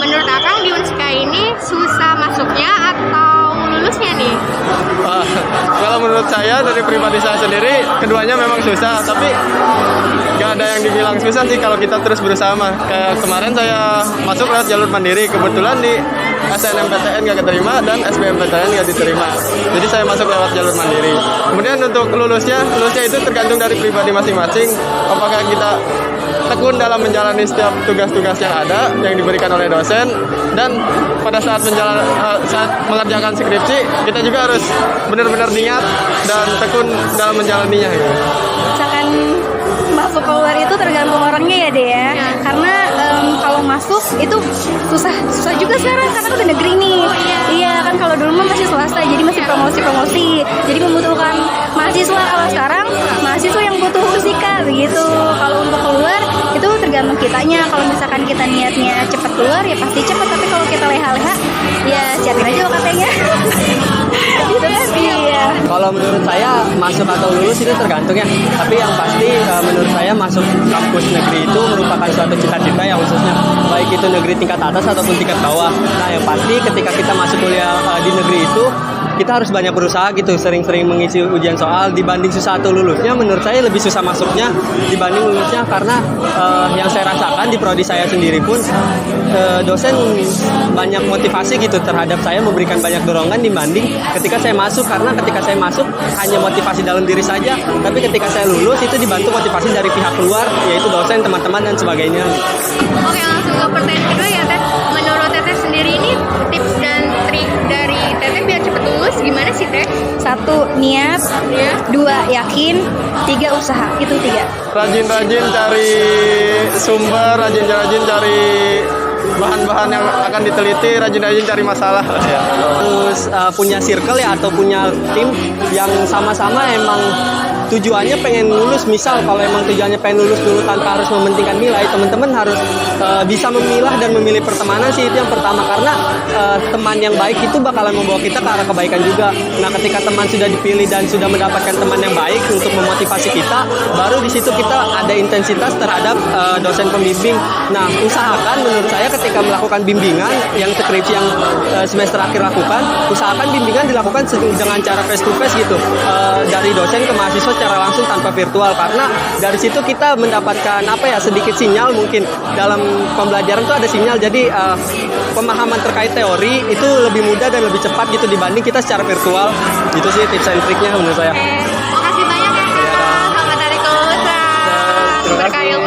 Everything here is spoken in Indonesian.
menurut Akang di Unska ini susah masuknya atau lulusnya nih? Kalau menurut saya dari pribadi saya sendiri, keduanya memang susah, tapi gak ada yang dibilang susah sih kalau kita terus berusaha mah. Kayak kemarin saya masuk lewat jalur mandiri, kebetulan di SNMPTN gak keterima dan SBMPTN gak diterima. Jadi saya masuk lewat jalur mandiri. Kemudian untuk lulusnya itu tergantung dari pribadi masing-masing. Apakah kita tekun dalam menjalani setiap tugas-tugas yang ada yang diberikan oleh dosen, dan pada saat saat mengerjakan skripsi kita juga harus benar-benar niat dan tekun dalam menjalaninya gitu. Misalkan masuk keluar itu tergantung orangnya ya deh ya. Karena kalau masuk itu susah juga sekarang karena udah negeri nih. Iya kan, kalau dulu mah masih swasta jadi masih promosi jadi membutuhkan mahasiswa. Kalau sekarang mahasiswa yang butuh musika begitu. Kalau untuk keluar itu tergantung kitanya. Kalau misalkan kita niatnya cepat keluar ya pasti cepat, tapi kalau kita leha-leha ya siapin aja UKT-nya. Gitu kan. Iya. Kalau menurut saya masuk atau lulus itu tergantung ya. Tapi yang pasti menurut saya masuk kampus negeri itu merupakan suatu cita-cita ya, khususnya baik itu negeri tingkat atas ataupun tingkat bawah. Nah yang pasti ketika kita masuk kuliah di negeri itu kita harus banyak berusaha gitu, sering-sering mengisi ujian soal. Dibanding susah atau lulusnya, menurut saya lebih susah masuknya dibanding lulusnya, karena yang saya rasakan di prodi saya sendiri pun dosen banyak motivasi gitu terhadap saya, memberikan banyak dorongan dibanding ketika saya masuk. Karena ketika saya masuk hanya motivasi dalam diri saja, tapi ketika saya lulus itu dibantu motivasi dari pihak luar, yaitu dosen, teman-teman dan sebagainya. Oke, langsung ke pertanyaan kedua ya Teh. Menurut Teteh sendiri ini tips dan trik dari Teteh biar cepet lulus gimana sih Teh? 1. Niat, 2. Yakin, 3. Usaha. Itu 3. Rajin-rajin cari sumber, rajin-rajin cari bahan-bahan yang akan diteliti, rajin-rajin cari masalah ya. Terus punya circle ya, atau punya tim yang sama-sama emang tujuannya pengen lulus. Misal kalau emang tujuannya pengen lulus dulu tanpa harus mementingkan nilai, teman-teman harus bisa memilah dan memilih pertemanan sih, itu yang pertama. Karena teman yang baik itu bakalan membawa kita ke arah kebaikan juga. Nah ketika teman sudah dipilih dan sudah mendapatkan teman yang baik untuk memotivasi kita, baru di situ kita ada intensitas terhadap dosen pembimbing. Nah usahakan, menurut saya ketika melakukan bimbingan yang skripsi yang semester akhir lakukan, usahakan bimbingan dilakukan dengan cara face to face gitu, dari dosen ke mahasiswa secara langsung tanpa virtual. Karena dari situ kita mendapatkan sedikit sinyal, mungkin dalam pembelajaran itu ada sinyal, jadi pemahaman terkait teori itu lebih mudah dan lebih cepat gitu dibanding kita secara virtual. Itu sih tips and triknya menurut saya. Makasih banyak ya Kak. Selamat hari kelulusan. Terima kasih. Berkah ilmu